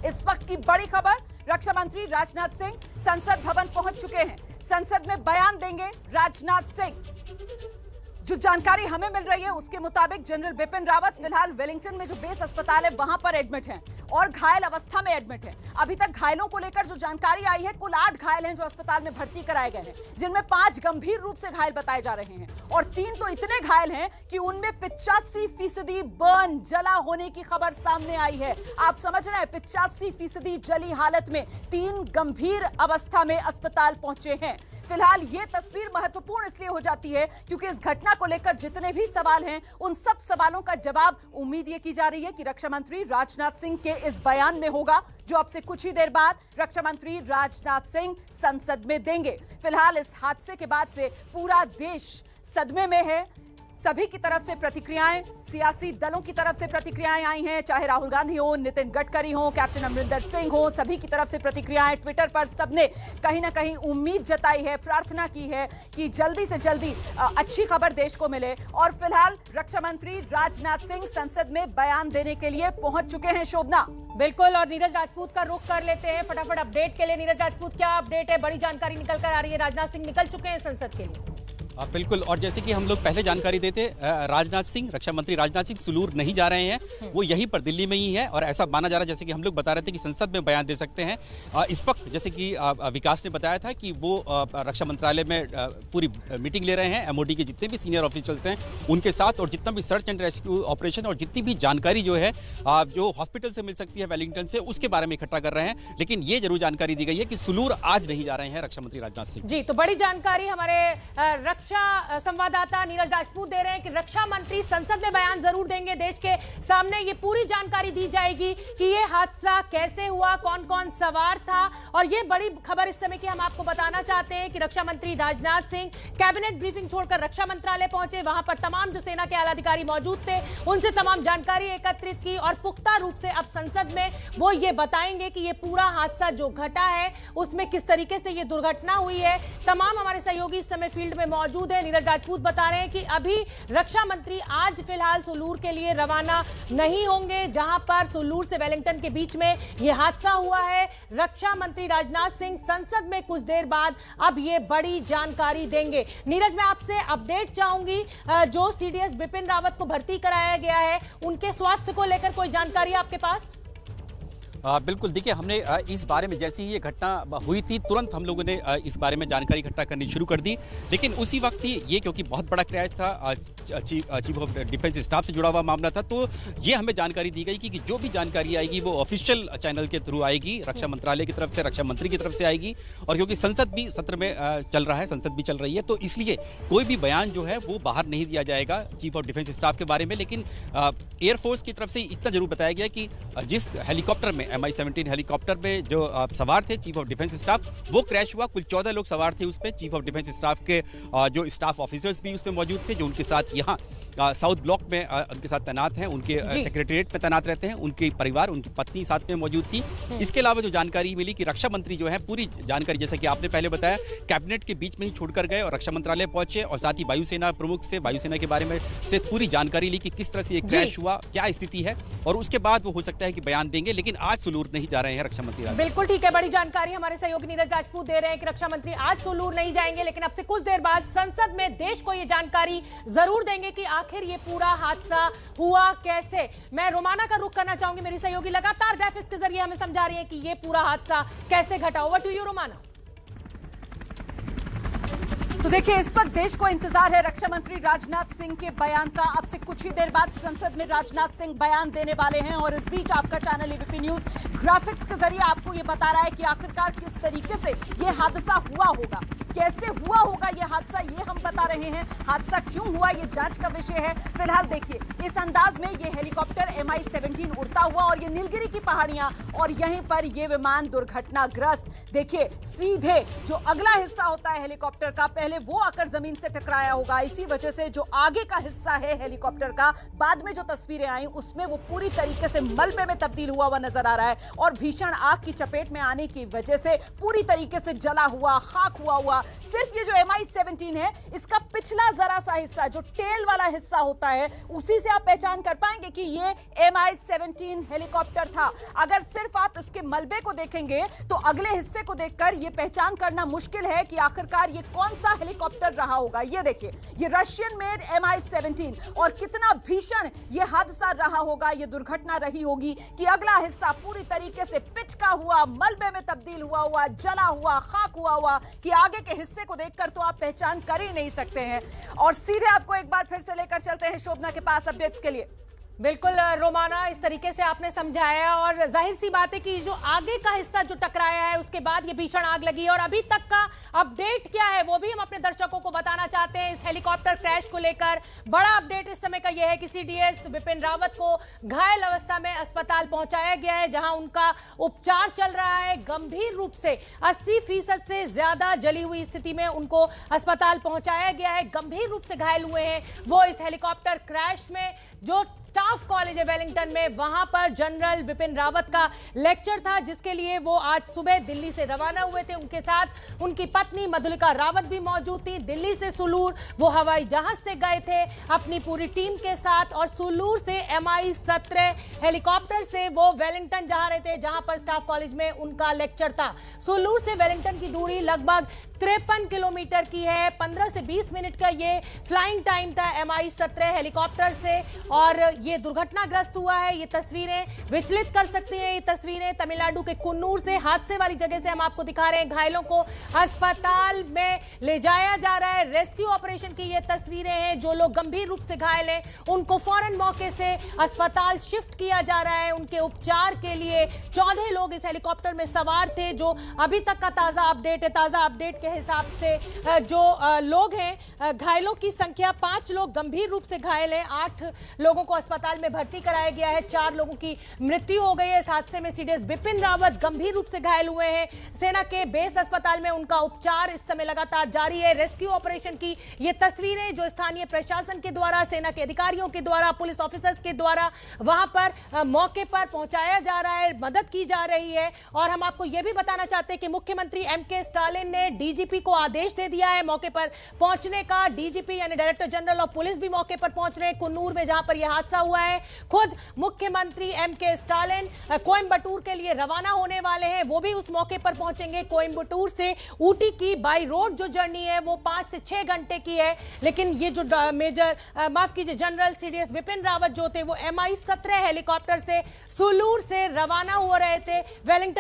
इस वक्त की बड़ी खबर, रक्षा मंत्री राजनाथ सिंह संसद भवन पहुंच चुके हैं। संसद में बयान देंगे राजनाथ सिंह। जो जानकारी हमें मिल रही है उसके मुताबिक जनरल बिपिन रावत फिलहाल वेलिंगटन में जो बेस अस्पताल है वहां पर एडमिट हैं और घायल अवस्था में एडमिट हैं। अभी तक घायलों को लेकर जो जानकारी आई है, कुल 8 घायल हैं जो अस्पताल में भर्ती कराए गए हैं, जिनमें 5 गंभीर रूप से घायल बताए जा रहे हैं और 3 तो इतने घायल हैं कि उनमें 85% बर्न जला होने की खबर सामने आई है। आप समझ रहे हैं, 85% जली हालत में 3 गंभीर अवस्था में अस्पताल पहुंचे हैं। फिलहाल ये तस्वीर महत्वपूर्ण इसलिए हो जाती है क्योंकि इस घटना को लेकर जितने भी सवाल हैं उन सब सवालों का जवाब उम्मीद ये की जा रही है कि रक्षा मंत्री राजनाथ सिंह के इस बयान में होगा, जो अब से कुछ ही देर बाद रक्षा मंत्री राजनाथ सिंह संसद में देंगे। फिलहाल इस हादसे के बाद से पूरा देश सदमे में है। सभी की तरफ से प्रतिक्रियाएं, सियासी दलों की तरफ से प्रतिक्रियाएं आई हैं, चाहे राहुल गांधी हो, नितिन गडकरी हो, कैप्टन अमरिंदर सिंह हो, सभी की तरफ से प्रतिक्रियाएं। ट्विटर पर सबने कहीं ना कहीं उम्मीद जताई है, प्रार्थना की है कि जल्दी से जल्दी अच्छी खबर देश को मिले। और फिलहाल रक्षा मंत्री राजनाथ सिंह संसद में बयान देने के लिए पहुंच चुके हैं। शोभना, बिल्कुल, और नीरज राजपूत का रुख कर लेते हैं फटाफट अपडेट के लिए। नीरज राजपूत, क्या अपडेट है? बड़ी जानकारी निकल कर आ रही है, राजनाथ सिंह निकल चुके हैं संसद के लिए। बिल्कुल, और जैसे कि हम लोग पहले जानकारी देते, राजनाथ सिंह, रक्षा मंत्री राजनाथ सिंह सुलूर नहीं जा रहे हैं, वो यहीं पर दिल्ली में ही है और ऐसा माना जा रहा है, जैसे कि हम लोग बता रहे थे कि संसद में बयान दे सकते हैं। इस वक्त जैसे कि विकास ने बताया था कि वो रक्षा मंत्रालय में पूरी मीटिंग ले रहे हैं, एमओडी के जितने भी सीनियर ऑफिशियल्स हैं उनके साथ, और जितना भी सर्च एंड रेस्क्यू ऑपरेशन और जितनी भी जानकारी जो है जो हॉस्पिटल से मिल सकती है वेलिंगटन से, उसके बारे में इकट्ठा कर रहे हैं। लेकिन ये जरूर जानकारी दी गई है कि सुलूर आज नहीं जा रहे हैं रक्षा मंत्री राजनाथ सिंह जी। तो बड़ी जानकारी हमारे रक्षा संवाददाता नीरज राजपूत दे रहे हैं कि रक्षा मंत्री संसद में बयान जरूर देंगे। देश के सामने ये पूरी जानकारी दी जाएगी कि ये हादसा कैसे हुआ, कौन कौन सवार था। और ये बड़ी खबर इस समय की हम आपको बताना चाहते हैं कि रक्षा मंत्री राजनाथ सिंह कैबिनेट ब्रीफिंग छोड़कर रक्षा मंत्रालय पहुंचे। वहां पर तमाम जो सेना के आला अधिकारी मौजूद थे, उनसे तमाम जानकारी एकत्रित की और पुख्ता रूप से अब संसद में वो ये बताएंगे कि ये पूरा हादसा जो घटा है उसमें किस तरीके से ये दुर्घटना हुई है। तमाम हमारे सहयोगी इस समय फील्ड में मौजूद है। नीरज राजपूत बता रहे हैं कि अभी रक्षा मंत्री आज फिलहाल सुलूर के लिए रवाना नहीं होंगे, जहां पर सुलूर से वेलिंगटन के बीच में यह हादसा हुआ है। रक्षा मंत्री राजनाथ सिंह संसद में कुछ देर बाद अब ये बड़ी जानकारी देंगे। नीरज, मैं आपसे अपडेट चाहूंगी, जो सीडीएस बिपिन रावत को भर्ती कराया गया है उनके स्वास्थ्य को लेकर कोई जानकारी आपके पास? बिल्कुल, देखिए, हमने इस बारे में जैसे ही ये घटना हुई थी तुरंत हम लोगों ने इस बारे में जानकारी इकट्ठा करनी शुरू कर दी। लेकिन उसी वक्त ही ये, क्योंकि बहुत बड़ा क्रैश था, चीफ ऑफ डिफेंस स्टाफ से जुड़ा हुआ मामला था, तो ये हमें जानकारी दी गई कि जो भी जानकारी आएगी वो ऑफिशियल चैनल के थ्रू आएगी, रक्षा मंत्रालय की तरफ से, रक्षा मंत्री की तरफ से आएगी। और क्योंकि संसद भी सत्र में चल रहा है, संसद भी चल रही है, तो इसलिए कोई भी बयान जो है वो बाहर नहीं दिया जाएगा चीफ ऑफ डिफेंस स्टाफ के बारे में। लेकिन एयरफोर्स की तरफ से इतना जरूर बताया गया कि जिस हेलीकॉप्टर में MI-17 हेलीकॉप्टर में जो सवार थे चीफ ऑफ डिफेंस स्टाफ, वो क्रैश हुआ। कुल 14 लोग सवार थे उसमें। चीफ ऑफ डिफेंस स्टाफ के जो स्टाफ ऑफिसर्स भी उसमें मौजूद थे, जो उनके साथ यहाँ साउथ ब्लॉक में उनके साथ तैनात हैं, उनके सेक्रेटरीट में तैनात रहते हैं, उनके परिवार, उनकी पत्नी साथ में मौजूद थी। इसके अलावा जो जानकारी मिली कि रक्षा मंत्री जो है, पूरी जानकारी जैसा कि आपने पहले बताया, कैबिनेट के बीच में ही छोड़कर गए और रक्षा मंत्रालय पहुंचे और साथ ही वायुसेना प्रमुख से वायुसेना के बारे में से पूरी जानकारी ली कि किस तरह से ये क्रैश हुआ, क्या स्थिति है, और उसके बाद वो हो सकता है कि बयान देंगे। लेकिन आज सुलूर नहीं जा रहे हैं रक्षा मंत्री। बिल्कुल ठीक है, बड़ी जानकारी हमारे सहयोगी नीरज राजपूत दे रहे हैं कि रक्षा मंत्री आज सुलूर नहीं जाएंगे, लेकिन अब से कुछ देर बाद संसद में देश को ये जानकारी जरूर देंगे कि आखिर ये पूरा हादसा हुआ कैसे। मैं रोमाना का रुख करना चाहूंगी, मेरी सहयोगी लगातार ग्राफिक्स के जरिए हमें समझा रही है कि ये पूरा हादसा कैसे घटा। Over to you Romana. तो देखिए, इस वक्त देश को इंतजार है रक्षा मंत्री राजनाथ सिंह के बयान का। अब से कुछ ही देर बाद संसद में राजनाथ सिंह बयान देने वाले हैं और इस बीच आपका चैनल एबीपी न्यूज ग्राफिक्स के जरिए आपको ये बता रहा है कि आखिरकार किस तरीके से ये हादसा हुआ होगा, कैसे हुआ होगा ये हादसा, ये हम बता रहे हैं। हादसा क्यों हुआ ये जांच का विषय है। फिलहाल देखिए, इस अंदाज में ये हेलीकॉप्टर MI-17 उड़ता हुआ और ये नीलगिरी की पहाड़ियां और यहीं पर ये विमान दुर्घटनाग्रस्त। देखिए, सीधे जो अगला हिस्सा होता है हेलीकॉप्टर का, पहले पहले वो आकर जमीन से टकराया होगा। इसी वजह से जो आगे का हिस्सा है हेलीकॉप्टर का, बाद में जो तस्वीरें आई उसमें वो पूरी तरीके से मलबे में तब्दील हुआ नजर आ रहा है और भीषण आग की चपेट में आने की वजह से पूरी तरीके से जला हुआ, खाक हुआ। सिर्फ ये जो MI-17 है, इसका पिछला जरा सा हिस्सा, जो टेल वाला हिस्सा होता है, उसी से आप पहचान कर पाएंगे कि ये MI-17 हेलीकॉप्टर था। अगर सिर्फ आप इसके मलबे को देखेंगे तो अगले हिस्से को देखकर ये पहचान करना मुश्किल है कि आखिरकार ये कौन सा हेलीकॉप्टर रहा होगा। ये देखिए, ये रशियन मेड MI-17 और कितना भीषण ये हादसा रहा होगा, ये दुर्घटना रही होगी कि अगला हिस्सा पूरी तरीके से पिचका हुआ, मलबे में तब्दील हुआ, जला हुआ, खाक हुआ कि आगे के हिस्से को देखकर तो आप पहचान कर ही नहीं सकते हैं। और सीधे आपको एक बार फिर से लेकर चलते हैं शोभना के पास अपडेट्स के लिए। बिल्कुल रोमाना, इस तरीके से आपने समझाया और जाहिर सी बात है कि जो आगे का हिस्सा जो टकराया है उसके बाद ये भीषण आग लगी और अभी तक का अपडेट क्या है वो भी हम अपने दर्शकों को बताना चाहते हैं। इस हेलीकॉप्टर क्रैश को लेकर बड़ा अपडेट इस समय का यह है कि CDS विपिन रावत को घायल अवस्था में अस्पताल पहुंचाया गया है, जहां उनका उपचार चल रहा है। गंभीर रूप से 80% से ज्यादा जली हुई स्थिति में उनको अस्पताल पहुंचाया गया है। गंभीर रूप से घायल हुए हैं वो इस हेलीकॉप्टर क्रैश में। जो स्टाफ कॉलेज है वेलिंगटन में, वहां पर जनरल विपिन रावत का लेक्चर था, जिसके लिए वो आज सुबह दिल्ली से रवाना हुए थे। उनके साथ उनकी पत्नी मधुलिका रावत भी मौजूद थी। दिल्ली से सुलूर वो हवाई जहाज से गए थे अपनी पूरी टीम के साथ और सुलूर से MI-17 हेलीकॉप्टर से वो वेलिंगटन जा रहे थे, जहां पर स्टाफ कॉलेज में उनका लेक्चर था। सुलूर से वेलिंगटन की दूरी लगभग 53 किलोमीटर की है। 15 से 20 मिनट का ये फ्लाइंग टाइम था MI-17 हेलीकॉप्टर से और ये दुर्घटनाग्रस्त हुआ है। ये तस्वीरें विचलित कर सकती हैं। ये तस्वीरें तमिलनाडु के कुन्नूर से, हादसे वाली जगह से हम आपको दिखा रहे हैं। घायलों को अस्पताल में ले जाया जा रहा है। रेस्क्यू ऑपरेशन की ये तस्वीरें हैं। जो लोग गंभीर रूप से घायल हैं उनको फौरन मौके से अस्पताल शिफ्ट किया जा रहा है उनके उपचार के लिए। 14 लोग इस हेलीकॉप्टर में सवार थे, जो अभी तक का ताजा अपडेट है। ताजा अपडेट के हिसाब से जो लोग हैं, घायलों की संख्या 5 लोग गंभीर रूप से घायल हैं। 8 लोगों को अस्पताल में भर्ती कराया गया है। 4 लोगों की मृत्यु हो गई है। इस हादसे में CDS विपिन रावत गंभीर रूप से घायल हुए हैं। सेना के बेस अस्पताल में उनका उपचार इस समय लगातार जारी है। रेस्क्यू ऑपरेशन की ये तस्वीरें जो स्थानीय प्रशासन के द्वारा, सेना के अधिकारियों के द्वारा, पुलिस ऑफिसर्स के द्वारा वहां पर मौके पर पहुंचाया जा रहा है, मदद की जा रही है। और हम आपको यह भी बताना चाहते हैं कि मुख्यमंत्री MK स्टालिन ने DGP को आदेश दे दिया है मौके पर पहुंचने का। DGP यानी डायरेक्टर जनरल ऑफ पुलिस भी मौके पर पहुंच रहे हैं कुन्नूर में, जहां पर यह हादसा हुआ है। खुद मुख्यमंत्री MK स्टालिन कोयम्बटूर के लिए रवाना होने वाले हैं, वो भी उस मौके पर पहुंचेंगे। कोयम्बटूर से ऊटी की बाई रोड जो जर्नी है वो 5 से 6 घंटे की है। लेकिन ये जो जनरल CDS विपिन रावत जो थे वो MI-17 हेलीकॉप्टर से सुलूर से रवाना हो रहे थे वेलिंगटन